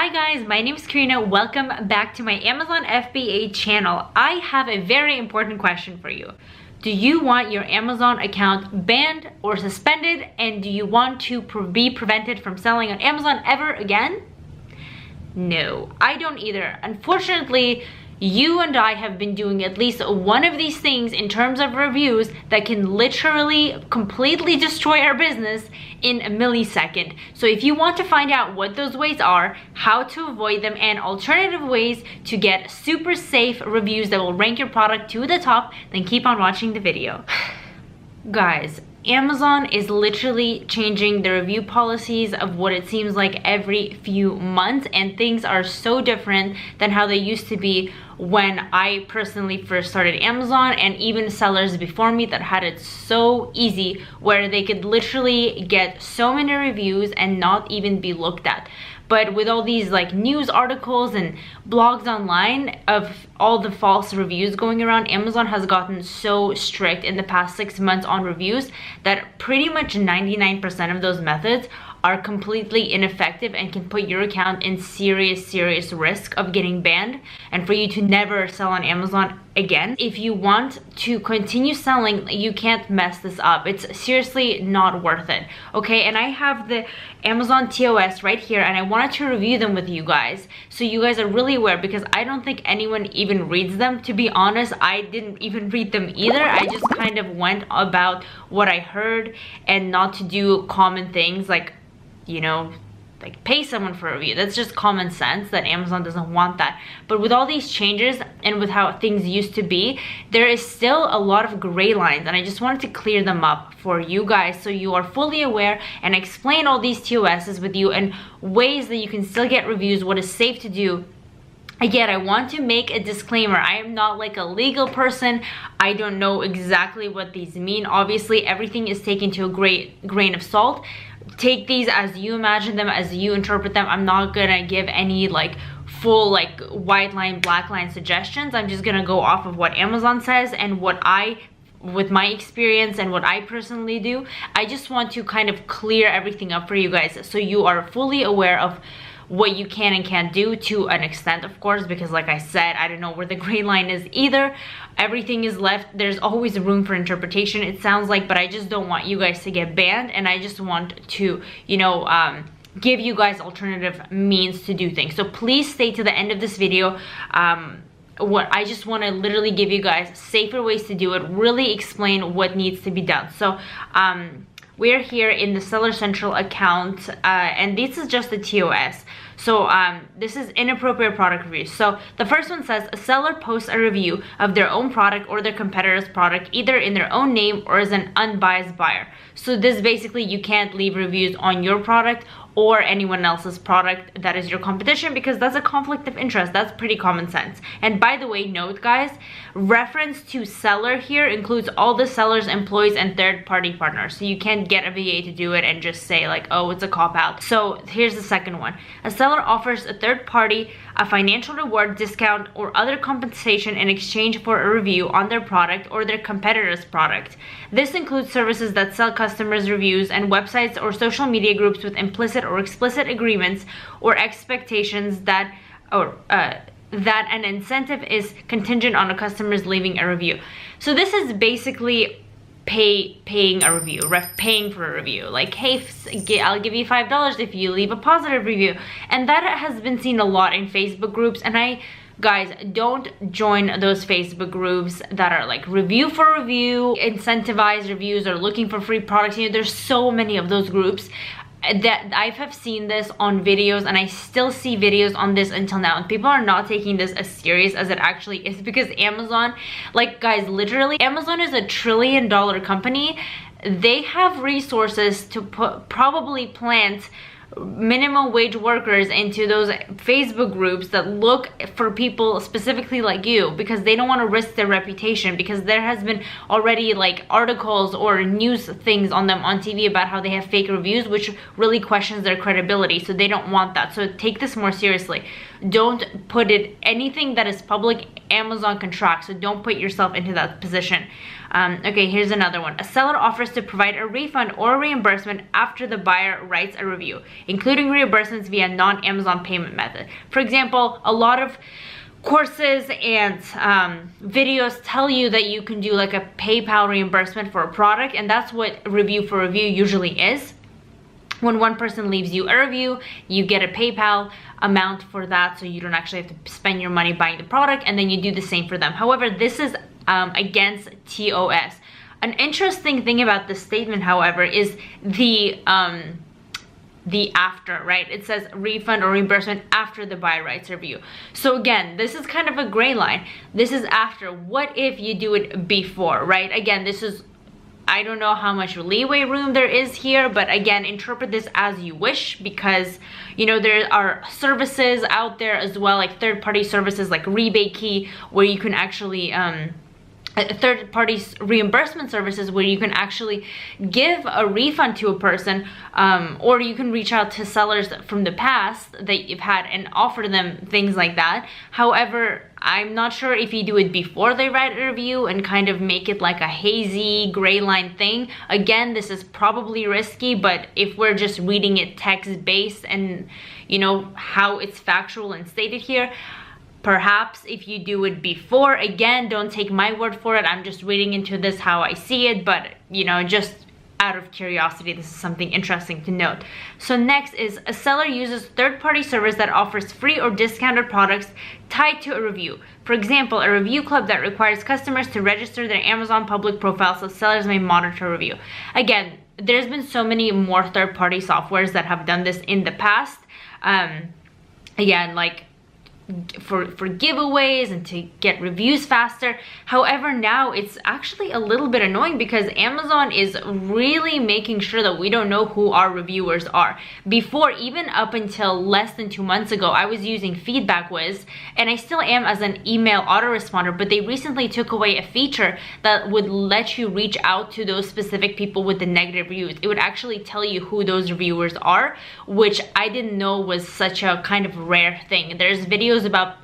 Hi guys, my name is Karina. Welcome back to my Amazon FBA channel. I have a very important question for you. Do you want your Amazon account banned or suspended, and do you want to be prevented from selling on Amazon ever again? No, I don't either. Unfortunately, you and I have been doing at least one of these things in terms of reviews that can literally completely destroy our business in a millisecond. So if you want to find out what those ways are, how to avoid them, and alternative ways to get super safe reviews that will rank your product to the top, then keep on watching the video. Guys, Amazon is literally changing the review policies of what it seems like every few months, and things are so different than how they used to be when I personally first started Amazon, and even sellers before me that had it so easy where they could literally get so many reviews and not even be looked at. But with all these like news articles and blogs online of all the false reviews going around, Amazon has gotten so strict in the past 6 months on reviews that pretty much 99% of those methods are completely ineffective and can put your account in serious risk of getting banned and for you to never sell on Amazon again. If you want to continue selling, you can't mess this up. It's seriously not worth it, okay? And I have the Amazon TOS right here, and I wanted to review them with you guys so you guys are really aware, because I don't think anyone even reads them. To be honest, I didn't even read them either. I just kind of went about what I heard and not to do common things like, you know, like pay someone for a review. That's just common sense that Amazon doesn't want that. But with all these changes and with how things used to be, there is still a lot of gray lines, and I just wanted to clear them up for you guys so you are fully aware and explain all these TOSs with you and ways that you can still get reviews, what is safe to do. Again, I want to make a disclaimer. I am not like a legal person. I don't know exactly what these mean. Obviously, everything is taken to a great grain of salt. Take these as you imagine them, as you interpret them. I'm not gonna give any like full like white line, black line suggestions. I'm just gonna go off of what Amazon says and what with my experience and what I personally do. I just want to kind of clear everything up for you guys so you are fully aware of what you can and can't do, to an extent, of course, because like I said, I don't know where the gray line is either. Everything is left. There's always room for interpretation, it sounds like, but I just don't want you guys to get banned, and I just want to, you know, give you guys alternative means to do things. So please stay to the end of this video. I just want to literally give you guys safer ways to do it, really explain what needs to be done. So we're here in the Seller Central account, and this is just the TOS. So this is inappropriate product reviews. So the first one says a seller posts a review of their own product or their competitor's product, either in their own name or as an unbiased buyer. So this basically, you can't leave reviews on your product or anyone else's product that is your competition, because that's a conflict of interest. That's pretty common sense. And by the way, note guys, reference to seller here includes all the seller's employees and third-party partners. So you can't get a VA to do it and just say like, oh, it's a cop-out. So here's the second one. A seller offers a third party a financial reward, discount, or other compensation in exchange for a review on their product or their competitor's product. This includes services that sell customers' reviews and websites or social media groups with implicit or explicit agreements or expectations that an incentive is contingent on a customer's leaving a review. So this is basically paying a review, paying for a review. Like, hey, I'll give you $5 if you leave a positive review. And that has been seen a lot in Facebook groups, and guys, don't join those Facebook groups that are like review for review, incentivized reviews, or looking for free products. You know, there's so many of those groups that I have seen this on videos, and I still see videos on this until now, and people are not taking this as serious as it actually is, because Amazon, like guys, literally Amazon is $1 trillion company. They have resources to probably plant minimum wage workers into those Facebook groups that look for people specifically like you, because they don't want to risk their reputation, because there has been already like articles or news things on them on TV about how they have fake reviews, which really questions their credibility. So they don't want that. So take this more seriously. Don't put anything that is public, Amazon can track, so don't put yourself into that position. Okay, here's another one. A seller offers to provide a refund or reimbursement after the buyer writes a review, including reimbursements via non-Amazon payment method. For example, a lot of courses and videos tell you that you can do like a PayPal reimbursement for a product, and that's what review for review usually is. When one person leaves you a review, you get a PayPal amount for that, so you don't actually have to spend your money buying the product, and then you do the same for them. However, this is against TOS. An interesting thing about this statement, however, is the after, right? It says refund or reimbursement after the buyer writes a review. So again, this is kind of a gray line. This is after. What if you do it before, right? Again, this is, I don't know how much leeway room there is here, but again, interpret this as you wish, because you know there are services out there as well, like third-party services like Rebate Key, where you can actually third-party reimbursement services where you can actually give a refund to a person, or you can reach out to sellers from the past that you've had and offer them things like that. However, I'm not sure if you do it before they write a review and kind of make it like a hazy gray line thing. Again, this is probably risky, but if we're just reading it text-based and you know how it's factual and stated here, perhaps if you do it before, again, don't take my word for it. I'm just reading into this how I see it, but you know, just out of curiosity, this is something interesting to note. So next is a seller uses third-party service that offers free or discounted products tied to a review. For example, a review club that requires customers to register their Amazon public profile so sellers may monitor a review. Again, there's been so many more third-party softwares that have done this in the past. Again, like for giveaways and to get reviews faster. However, now it's actually a little bit annoying because Amazon is really making sure that we don't know who our reviewers are. Before, even up until less than 2 months ago, I was using Feedback Whiz, and I still am as an email autoresponder, but they recently took away a feature that would let you reach out to those specific people with the negative reviews. It would actually tell you who those reviewers are, which I didn't know was such a kind of rare thing. There's videos about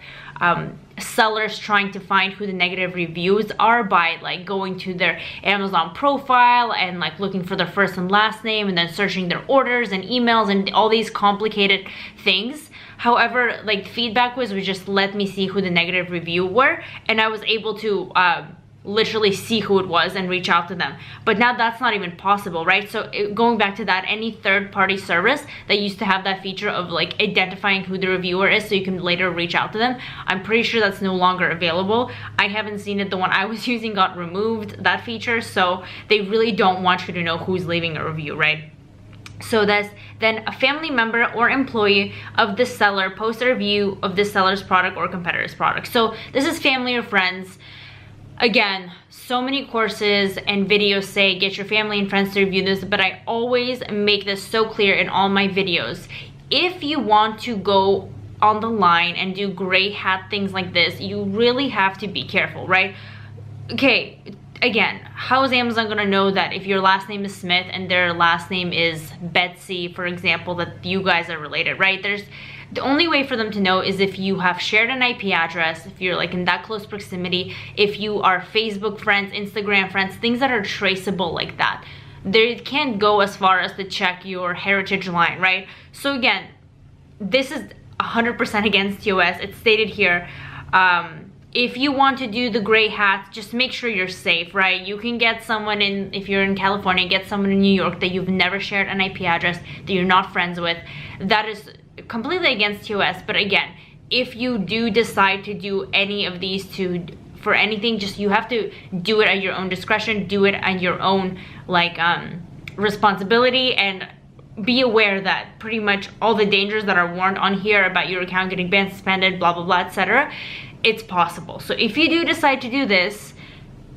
sellers trying to find who the negative reviews are by like going to their Amazon profile and like looking for their first and last name and then searching their orders and emails and all these complicated things. However, like Feedback would just let me see who the negative review were, and I was able to literally see who it was and reach out to them. But now that's not even possible, right? So going back to that, any third-party service that used to have that feature of like identifying who the reviewer is so you can later reach out to them, I'm pretty sure that's no longer available. I haven't seen it. The one I was using got removed, that feature, so they really don't want you to know who's leaving a review, right? So that's then a family member or employee of the seller posts a review of the seller's product or competitor's product. So this is family or friends. Again, so many courses and videos say get your family and friends to review this, but I always make this so clear in all my videos. If you want to go on the line and do gray hat things like this, you really have to be careful, right? Okay, again, how is Amazon gonna know that if your last name is Smith and their last name is Betsy, for example, that you guys are related, right? The only way for them to know is if you have shared an IP address, if you're like in that close proximity, if you are Facebook friends, Instagram friends, things that are traceable like that. They can't go as far as to check your heritage line, right? So again, this is 100% against TOS. It's stated here. If you want to do the gray hat, just make sure you're safe, right? You can get someone in, if you're in California, get someone in New York that you've never shared an IP address, that you're not friends with. That is completely against TOS. But again, if you do decide to do any of these for anything, just you have to do it at your own discretion, do it at your own like responsibility, and be aware that pretty much all the dangers that are warned on here about your account getting banned, suspended, blah blah blah, etc., it's possible. So if you do decide to do this,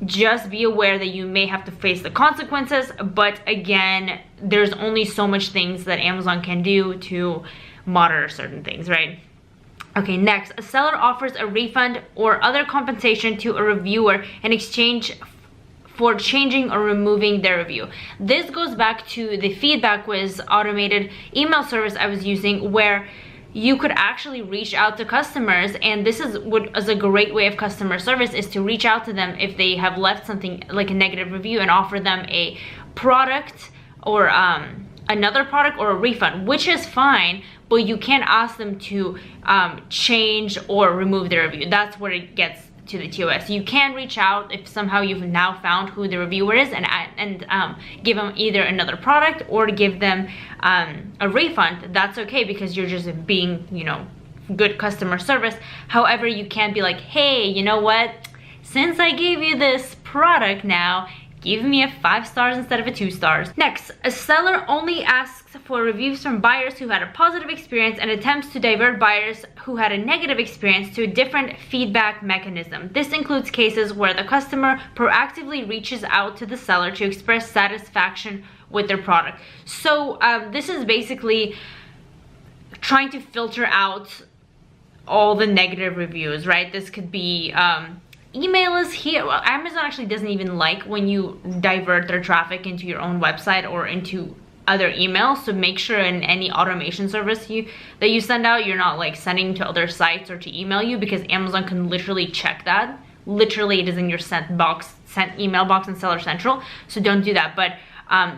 just be aware that you may have to face the consequences. But again, there's only so much things that Amazon can do to monitor certain things, right? Okay, next, a seller offers a refund or other compensation to a reviewer in exchange for changing or removing their review. This goes back to the Feedback Whiz automated email service I was using, where you could actually reach out to customers, and this is what is a great way of customer service, is to reach out to them if they have left something like a negative review and offer them a product or another product or a refund, which is fine, but you can't ask them to change or remove their review. That's where it gets to the TOS. You can reach out if somehow you've now found who the reviewer is and give them either another product or give them a refund. That's okay, because you're just being, you know, good customer service. However, you can't be like, hey, you know what? Since I gave you this product now, give me a 5 stars instead of a 2 stars. Next, a seller only asks for reviews from buyers who had a positive experience and attempts to divert buyers who had a negative experience to a different feedback mechanism. This includes cases where the customer proactively reaches out to the seller to express satisfaction with their product. So this is basically trying to filter out all the negative reviews, right? This could be email is here. Well, Amazon actually doesn't even like when you divert their traffic into your own website or into other emails, so make sure in any automation service that you send out, you're not like sending to other sites or to email you, because Amazon can literally check that. Literally, it is in your sent email box in Seller Central, so don't do that. But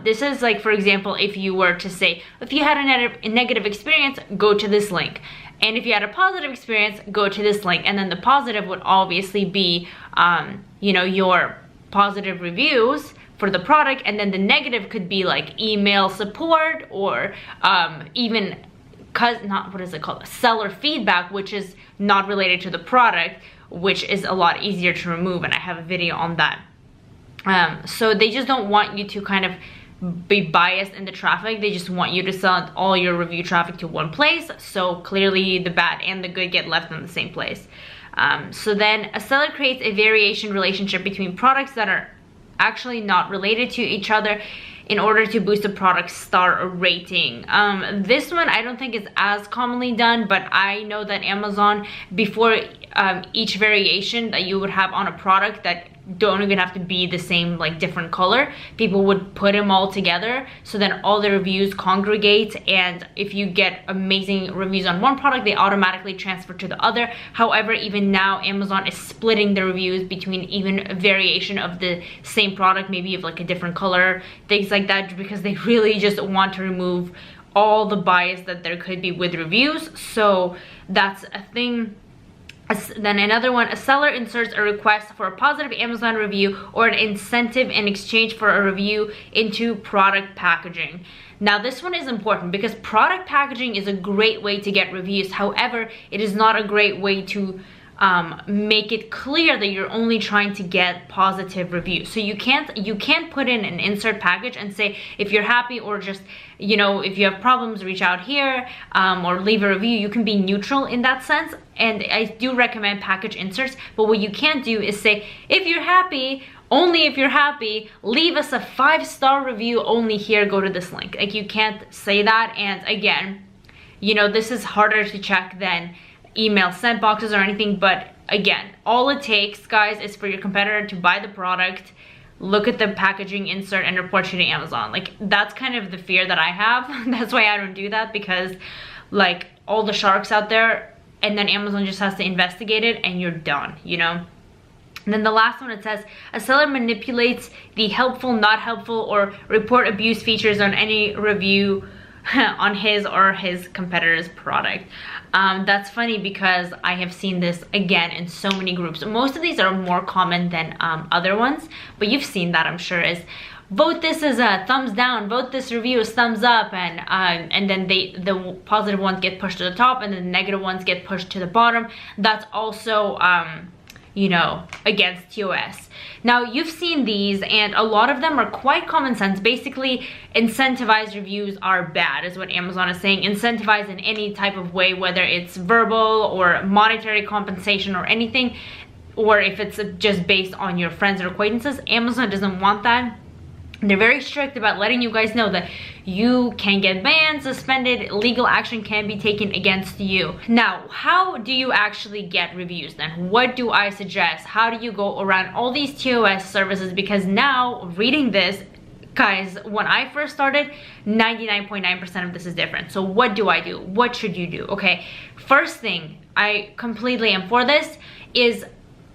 this is like, for example, if you were to say, if you had a negative experience, go to this link. And if you had a positive experience, go to this link. And then the positive would obviously be, you know, your positive reviews for the product. And then the negative could be like email support or even, what is it called? Seller feedback, which is not related to the product, which is a lot easier to remove. And I have a video on that. So they just don't want you to kind of be biased in the traffic. They just want you to send all your review traffic to one place, so clearly the bad and the good get left in the same place. So then a seller creates a variation relationship between products that are actually not related to each other in order to boost a product's star rating. This one I don't think is as commonly done, but I know that Amazon, before each variation that you would have on a product that don't even have to be the same, like different color, people would put them all together, so then all the reviews congregate, and if you get amazing reviews on one product, they automatically transfer to the other. However, even now Amazon is splitting the reviews between even a variation of the same product, maybe of like a different color, things like that, because they really just want to remove all the bias that there could be with reviews. So that's a thing. Then another one, a seller inserts a request for a positive Amazon review or an incentive in exchange for a review into product packaging. Now this one is important because product packaging is a great way to get reviews. However, it is not a great way to make it clear that you're only trying to get positive reviews. So you can't put in an insert package and say, if you're happy, or just, you know, if you have problems, reach out here, or leave a review. You can be neutral in that sense, and I do recommend package inserts. But what you can't do is say, if you're happy, only if you're happy, leave us a 5-star review only here, go to this link. Like, you can't say that. And again, you know, this is harder to check than email sent boxes or anything, but again, all it takes, guys, is for your competitor to buy the product, look at the packaging insert, and report you to Amazon. Like, that's kind of the fear that I have. That's why I don't do that, because like all the sharks out there, and then Amazon just has to investigate it and you're done, you know. And then the last one, it says, a seller manipulates the helpful, not helpful, or report abuse features on any review on his or his competitor's product. That's funny because I have seen this again in so many groups. Most of these are more common than other ones, but you've seen that, I'm sure, is vote this as a thumbs down, vote this review as thumbs up, and then the positive ones get pushed to the top and the negative ones get pushed to the bottom. That's also you know, against TOS. Now, you've seen these, and a lot of them are quite common sense. Basically, incentivized reviews are bad, is what Amazon is saying. Incentivized in any type of way, whether it's verbal or monetary compensation or anything, or if it's just based on your friends or acquaintances. Amazon doesn't want that. They're very strict about letting you guys know that you can get banned, suspended, legal action can be taken against you. Now, how do you actually get reviews then? What do I suggest? How do you go around all these TOS services? Because now, reading this, Guys, when I first started, 99.9% of this is different. So what do I do? What should you do? Okay, first thing, I completely am for this, is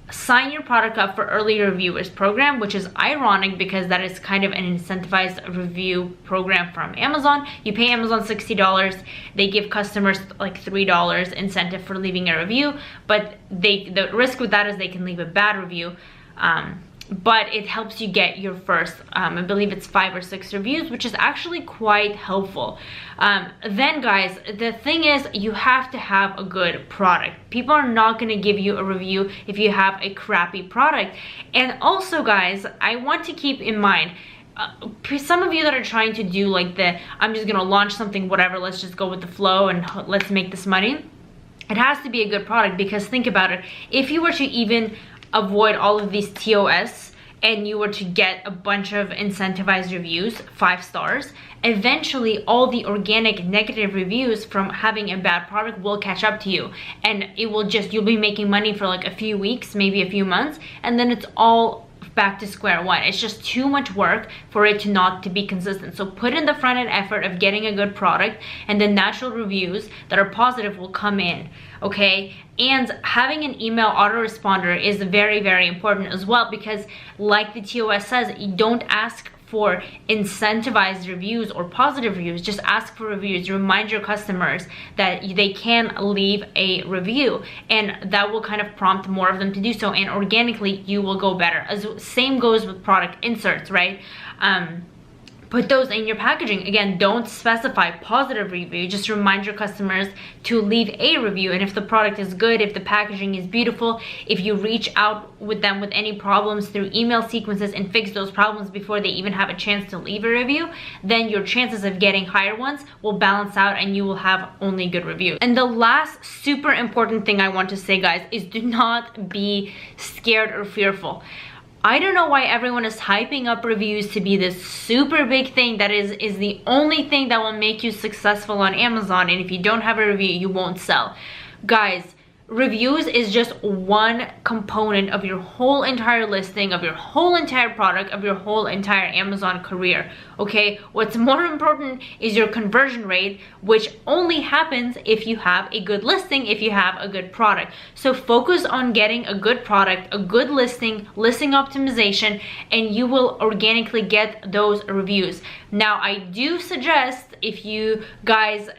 sign your product up for early reviewers program, which is ironic because that is kind of an incentivized review program from Amazon. You pay Amazon $60, they give customers like $3 incentive for leaving a review, but the risk with that is they can leave a bad review. But it helps you get your first, I believe it's 5 or 6 reviews, which is actually quite helpful. Then guys, the thing is, you have to have a good product. People are not going to give you a review if you have a crappy product. And also guys, I want to keep in mind, some of you that are trying to do like I'm just going to launch something, whatever, let's just go with the flow and let's make this money. It has to be a good product, because think about it. If you were to even avoid all of these TOS and you were to get a bunch of incentivized reviews, 5 stars, eventually all the organic negative reviews from having a bad product will catch up to you, and it will just, you'll be making money for like a few weeks, maybe a few months, and then it's all back to square one. It's just too much work for it to not to be consistent. So put in the front end effort of getting a good product, and the natural reviews that are positive will come in, okay? And having an email autoresponder is very, very important as well, because like the TOS says, you don't ask for incentivized reviews or positive reviews, just ask for reviews. Remind your customers that they can leave a review, and that will kind of prompt more of them to do so, and organically you will go better. Same goes with product inserts, right? Put those in your packaging. Again, don't specify positive review, just remind your customers to leave a review. And if the product is good, if the packaging is beautiful, if you reach out with them with any problems through email sequences and fix those problems before they even have a chance to leave a review, then your chances of getting higher ones will balance out and you will have only good reviews. And the last super important thing I want to say, guys, is do not be scared or fearful. I don't know why everyone is hyping up reviews to be this super big thing that is the only thing that will make you successful on Amazon, and if you don't have a review, you won't sell. Guys, reviews is just one component of your whole entire listing, of your whole entire product, of your whole entire Amazon career, okay? What's more important is your conversion rate, which only happens if you have a good listing, if you have a good product. So focus on getting a good product, a good listing optimization, and you will organically get those reviews. Now, I do suggest, if you guys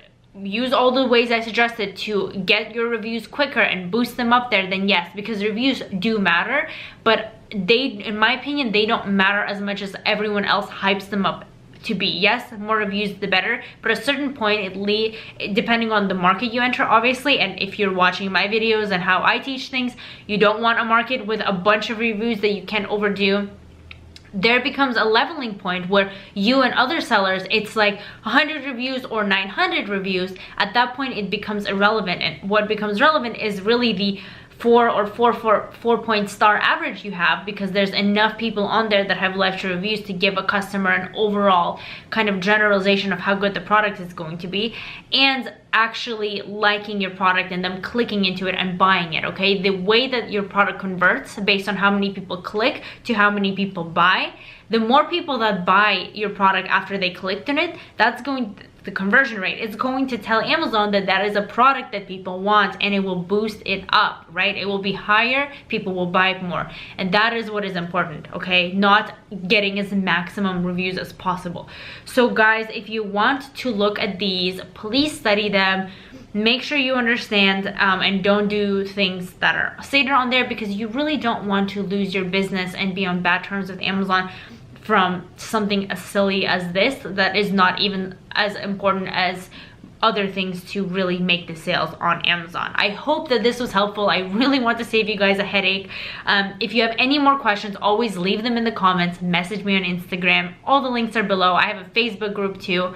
use all the ways I suggested to get your reviews quicker and boost them up there, then yes, because reviews do matter, but they, in my opinion, they don't matter as much as everyone else hypes them up to be. Yes, the more reviews the better, but at a certain point, depending on the market you enter, obviously, and if you're watching my videos and how I teach things, you don't want a market with a bunch of reviews that you can't overdo. There becomes a leveling point where you and other sellers, it's like 100 reviews or 900 reviews. At that point, it becomes irrelevant, and what becomes relevant is really the 4 or 4.4 star average you have, because there's enough people on there that have left reviews to give a customer an overall kind of generalization of how good the product is going to be, and actually liking your product and them clicking into it and buying it, okay? The way that your product converts based on how many people click to how many people buy, the more people that buy your product after they clicked on it, that's going, the conversion rate, it's going to tell Amazon that that is a product that people want, and it will boost it up, right? It will be higher, people will buy it more, and that is what is important, okay? Not getting as maximum reviews as possible. So guys, if you want to look at these, please study them. Make sure you understand and don't do things that are stated on there, because you really don't want to lose your business and be on bad terms with Amazon from something as silly as this that is not even as important as other things to really make the sales on Amazon. I hope that this was helpful. I really want to save you guys a headache. If you have any more questions, always leave them in the comments. Message me on Instagram. All the links are below. I have a Facebook group too.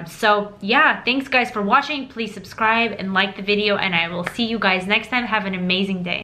So yeah, thanks guys for watching. Please subscribe and like the video, and I will see you guys next time. Have an amazing day.